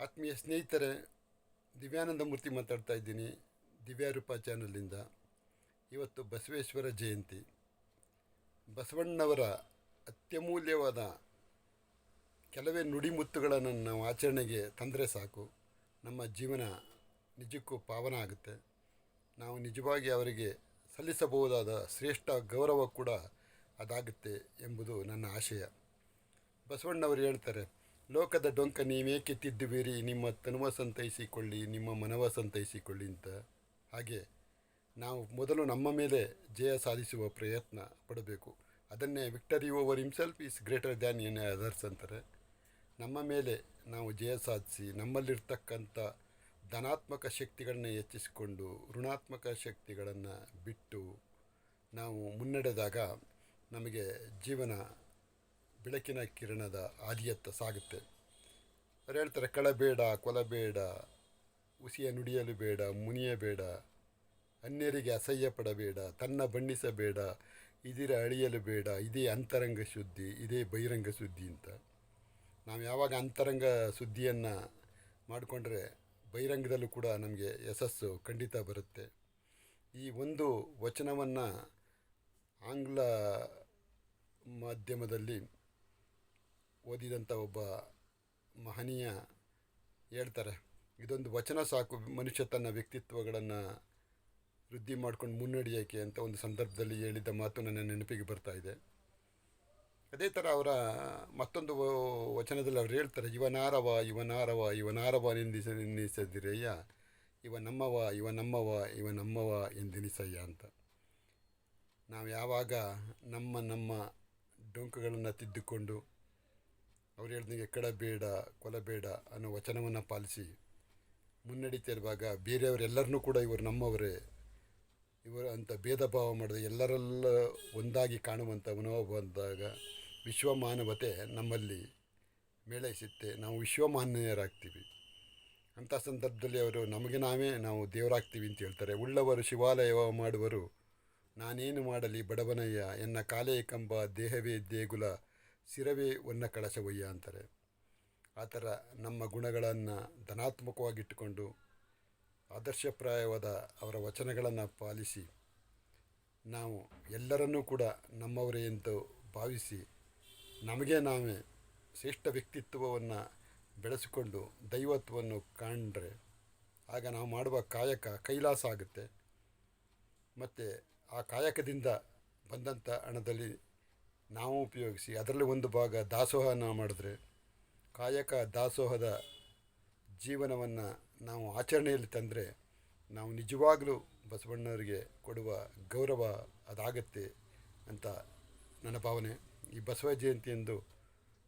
ಆತ್ಮೀಯ ಸ್ನೇಹಿತರೆ, ದಿವ್ಯಾನಂದ ಮೂರ್ತಿ ಮಾತಾಡ್ತಾ ಇದ್ದೀನಿ ದಿವ್ಯಾರೂಪ ಚಾನಲಿಂದ. ಇವತ್ತು ಬಸವೇಶ್ವರ ಜಯಂತಿ. ಬಸವಣ್ಣವರ ಅತ್ಯಮೂಲ್ಯವಾದ ಕೆಲವೇ ನುಡಿಮುತ್ತುಗಳನ್ನು ನಾವು ಆಚರಣೆಗೆ ತಂದರೆ ಸಾಕು, ನಮ್ಮ ಜೀವನ ನಿಜಕ್ಕೂ ಪಾವನ ಆಗುತ್ತೆ. ನಾವು ನಿಜವಾಗಿ ಅವರಿಗೆ ಸಲ್ಲಿಸಬಹುದಾದ ಶ್ರೇಷ್ಠ ಗೌರವ ಕೂಡ ಅದಾಗುತ್ತೆ ಎಂಬುದು ನನ್ನ ಆಶಯ. ಬಸವಣ್ಣವರು ಹೇಳ್ತಾರೆ, ಲೋಕದ ಡೊಂಕ ನೀವೇಕೆ ತಿದ್ದುವಿರಿ, ನಿಮ್ಮ ತನುವ ಸಂತೈಸಿಕೊಳ್ಳಿ, ನಿಮ್ಮ ಮನವ ಸಂತೈಸಿಕೊಳ್ಳಿ ಅಂತ. ಹಾಗೆ ನಾವು ಮೊದಲು ನಮ್ಮ ಮೇಲೆ ಜಯ ಸಾಧಿಸುವ ಪ್ರಯತ್ನ ಪಡಬೇಕು. ಅದನ್ನೇ victory over himself is greater than any others ಅಂತಾರೆ. ನಮ್ಮ ಮೇಲೆ ನಾವು ಜಯ ಸಾಧಿಸಿ ನಮ್ಮಲ್ಲಿರ್ತಕ್ಕಂಥ ಧನಾತ್ಮಕ ಶಕ್ತಿಗಳನ್ನ ಹೆಚ್ಚಿಸಿಕೊಂಡು ಋಣಾತ್ಮಕ ಶಕ್ತಿಗಳನ್ನು ಬಿಟ್ಟು ನಾವು ಮುನ್ನಡೆದಾಗ ನಮಗೆ ಜೀವನ ಬೆಳಕಿನ ಕಿರಣದ ಹಾದಿಯತ್ತ ಸಾಗುತ್ತೆ. ಅವ್ರು ಹೇಳ್ತಾರೆ, ಕಳಬೇಡ, ಕೊಲಬೇಡ, ಹುಸಿಯ ನುಡಿಯಲು ಬೇಡ, ಮುನಿಯಬೇಡ, ಅನ್ಯರಿಗೆ ಅಸಹ್ಯ ಪಡಬೇಡ, ತನ್ನ ಬಣ್ಣಿಸಬೇಡ, ಇದಿರ ಅಳಿಯಲು ಬೇಡ, ಇದೇ ಅಂತರಂಗ ಶುದ್ಧಿ, ಇದೇ ಬಹಿರಂಗ ಶುದ್ಧಿ ಅಂತ. ನಾವು ಯಾವಾಗ ಅಂತರಂಗ ಶುದ್ಧಿಯನ್ನು ಮಾಡಿಕೊಂಡ್ರೆ ಬಹಿರಂಗದಲ್ಲೂ ಕೂಡ ನಮಗೆ ಯಶಸ್ಸು ಖಂಡಿತ ಬರುತ್ತೆ. ಈ ಒಂದು ವಚನವನ್ನು ಆಂಗ್ಲ ಮಾಧ್ಯಮದಲ್ಲಿ ಓದಿದಂಥ ಒಬ್ಬ ಮಹನೀಯ ಹೇಳ್ತಾರೆ, ಇದೊಂದು ವಚನ ಸಾಕು ಮನುಷ್ಯ ತನ್ನ ವ್ಯಕ್ತಿತ್ವಗಳನ್ನು ವೃದ್ಧಿ ಮಾಡ್ಕೊಂಡು ಮುನ್ನಡೆಯೋಕ್ಕೆ ಅಂತ ಒಂದು ಸಂದರ್ಭದಲ್ಲಿ ಹೇಳಿದ ಮಾತು ನನ್ನ ನೆನಪಿಗೆ ಬರ್ತಾ ಇದೆ. ಅದೇ ಥರ ಅವರ ಮತ್ತೊಂದು ವಚನದಲ್ಲಿ ಅವ್ರು ಹೇಳ್ತಾರೆ, ಇವನಾರವ ಇವನಾರವ ಇವನಾರವ ನಿಂದಿಸದಿರಯ್ಯ, ಇವ ನಮ್ಮವ ಇವ ನಮ್ಮವ ಇವ ನಮ್ಮವ ಎಂದೆನಿಸಯ್ಯ ಅಂತ. ನಾವು ಯಾವಾಗ ನಮ್ಮ ಡೊಂಕುಗಳನ್ನು ತಿದ್ದುಕೊಂಡು ಅವ್ರು ಹೇಳ್ದಂಗೆ ಕಳಬೇಡ, ಕೊಲಬೇಡ ಅನ್ನೋ ವಚನವನ್ನು ಪಾಲಿಸಿ ಮುನ್ನಡೀತಿರುವಾಗ ಬೇರೆಯವರೆಲ್ಲರನ್ನೂ ಕೂಡ ಇವರು ನಮ್ಮವರೇ, ಇವರು ಅಂತ ಭೇದ ಭಾವ ಮಾಡಿದೆ ಎಲ್ಲರೆಲ್ಲ ಒಂದಾಗಿ ಕಾಣುವಂಥ ಮನೋಭಾವ ಬಂದಾಗ ವಿಶ್ವಮಾನವತೆ ನಮ್ಮಲ್ಲಿ ಮೇಳೈಸುತ್ತೆ, ನಾವು ವಿಶ್ವಮಾನ್ಯರಾಗ್ತೀವಿ. ಅಂಥ ಸಂದರ್ಭದಲ್ಲಿ ಅವರು ನಮಗೆ ನಾವು ದೇವರಾಗ್ತೀವಿ ಅಂತ ಹೇಳ್ತಾರೆ. ಉಳ್ಳವರು ಶಿವಾಲಯವ ಮಾಡುವರು, ನಾನೇನು ಮಾಡಲಿ ಬಡವನಯ್ಯ, ಎನ್ನ ಕಾಲೇ ಕಂಬ ದೇಹವೇ ದೇಗುಲ, ಶಿರವೇ ಒನ್ನ ಕಳಶವಯ್ಯ ಅಂತಾರೆ. ಆ ಥರ ನಮ್ಮ ಗುಣಗಳನ್ನು ಧನಾತ್ಮಕವಾಗಿಟ್ಟುಕೊಂಡು ಆದರ್ಶಪ್ರಾಯವಾದ ಅವರ ವಚನಗಳನ್ನು ಪಾಲಿಸಿ ನಾವು ಎಲ್ಲರನ್ನೂ ಕೂಡ ನಮ್ಮವರೇ ಎಂದು ಭಾವಿಸಿ ನಮಗೆ ನಾವೇ ಶ್ರೇಷ್ಠ ವ್ಯಕ್ತಿತ್ವವನ್ನು ಬೆಳೆಸಿಕೊಂಡು ದೈವತ್ವವನ್ನು ಕಂಡ್ರೆ ಆಗ ನಾವು ಮಾಡುವ ಕಾಯಕ ಕೈಲಾಸ ಆಗುತ್ತೆ. ಮತ್ತು ಆ ಕಾಯಕದಿಂದ ಬಂದಂಥ ಹಣದಲ್ಲಿ ನಾವು ಉಪಯೋಗಿಸಿ ಅದರಲ್ಲಿ ಒಂದು ಭಾಗ ದಾಸೋಹನ ಮಾಡಿದ್ರೆ ಕಾಯಕ ದಾಸೋಹದ ಜೀವನವನ್ನು ನಾವು ಆಚರಣೆಯಲ್ಲಿ ತಂದರೆ ನಾವು ನಿಜವಾಗಲೂ ಬಸವಣ್ಣವರಿಗೆ ಕೊಡುವ ಗೌರವ ಅದಾಗತ್ತೆ ಅಂತ ನನ್ನ ಭಾವನೆ. ಈ ಬಸವ ಜಯಂತಿಯಂದು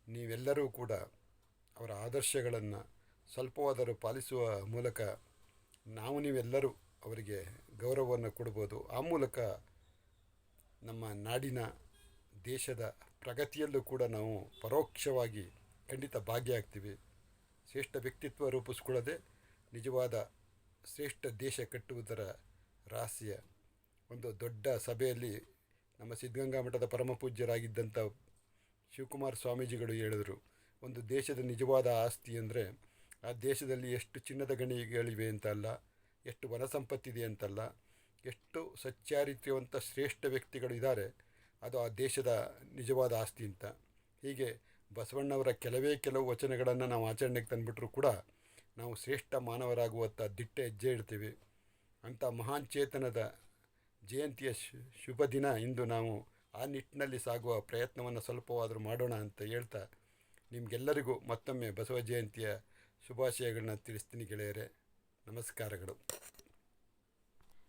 ನೀವೆಲ್ಲರೂ ಕೂಡ ಅವರ ಆದರ್ಶಗಳನ್ನು ಸ್ವಲ್ಪವಾದರೂ ಪಾಲಿಸುವ ಮೂಲಕ ನೀವೆಲ್ಲರೂ ಅವರಿಗೆ ಗೌರವವನ್ನು ಕೊಡ್ಬೋದು. ಆ ಮೂಲಕ ನಮ್ಮ ನಾಡಿನ ದೇಶದ ಪ್ರಗತಿಯಲ್ಲೂ ಕೂಡ ನಾವು ಪರೋಕ್ಷವಾಗಿ ಖಂಡಿತ ಭಾಗಿಯಾಗ್ತೀವಿ. ಶ್ರೇಷ್ಠ ವ್ಯಕ್ತಿತ್ವ ರೂಪಿಸ್ಕೊಳ್ಳೋದೇ ನಿಜವಾದ ಶ್ರೇಷ್ಠ ದೇಶ ಕಟ್ಟುವುದರ ರಹಸ್ಯ. ಒಂದು ದೊಡ್ಡ ಸಭೆಯಲ್ಲಿ ನಮ್ಮ ಸಿದ್ಧಗಂಗಾ ಮಠದ ಪರಮ ಪೂಜ್ಯರಾಗಿದ್ದಂಥ ಶಿವಕುಮಾರ ಸ್ವಾಮೀಜಿಗಳು ಹೇಳಿದರು, ಒಂದು ದೇಶದ ನಿಜವಾದ ಆಸ್ತಿ ಅಂದರೆ ಆ ದೇಶದಲ್ಲಿ ಎಷ್ಟು ಚಿನ್ನದ ಗಣಿಗಳಿವೆ ಅಂತಲ್ಲ, ಎಷ್ಟು ವನ ಸಂಪತ್ತಿದೆ ಅಂತಲ್ಲ, ಎಷ್ಟು ಸಚ್ಚಾರಿತ್ರ್ಯವಂತ ಶ್ರೇಷ್ಠ ವ್ಯಕ್ತಿಗಳು ಇದ್ದಾರೆ, ಅದು ಆ ದೇಶದ ನಿಜವಾದ ಆಸ್ತಿ ಅಂತ. ಹೀಗೆ ಬಸವಣ್ಣವರ ಕೆಲವು ವಚನಗಳನ್ನು ನಾವು ಆಚರಣೆಗೆ ತಂದುಬಿಟ್ರೂ ಕೂಡ ನಾವು ಶ್ರೇಷ್ಠ ಮಾನವರಾಗುವಂಥ ದಿಟ್ಟ ಹೆಜ್ಜೆ ಇಡ್ತೀವಿ. ಅಂಥ ಮಹಾನ್ ಚೇತನದ ಜಯಂತಿಯ ಶುಭ ದಿನ ಇಂದು ನಾವು ಆ ನಿಟ್ಟಿನಲ್ಲಿ ಸಾಗುವ ಪ್ರಯತ್ನವನ್ನು ಸ್ವಲ್ಪವಾದರೂ ಮಾಡೋಣ ಅಂತ ಹೇಳ್ತಾ ನಿಮಗೆಲ್ಲರಿಗೂ ಮತ್ತೊಮ್ಮೆ ಬಸವ ಜಯಂತಿಯ ಶುಭಾಶಯಗಳನ್ನ ತಿಳಿಸ್ತೀನಿ ಗೆಳೆಯರೇ. ನಮಸ್ಕಾರಗಳು.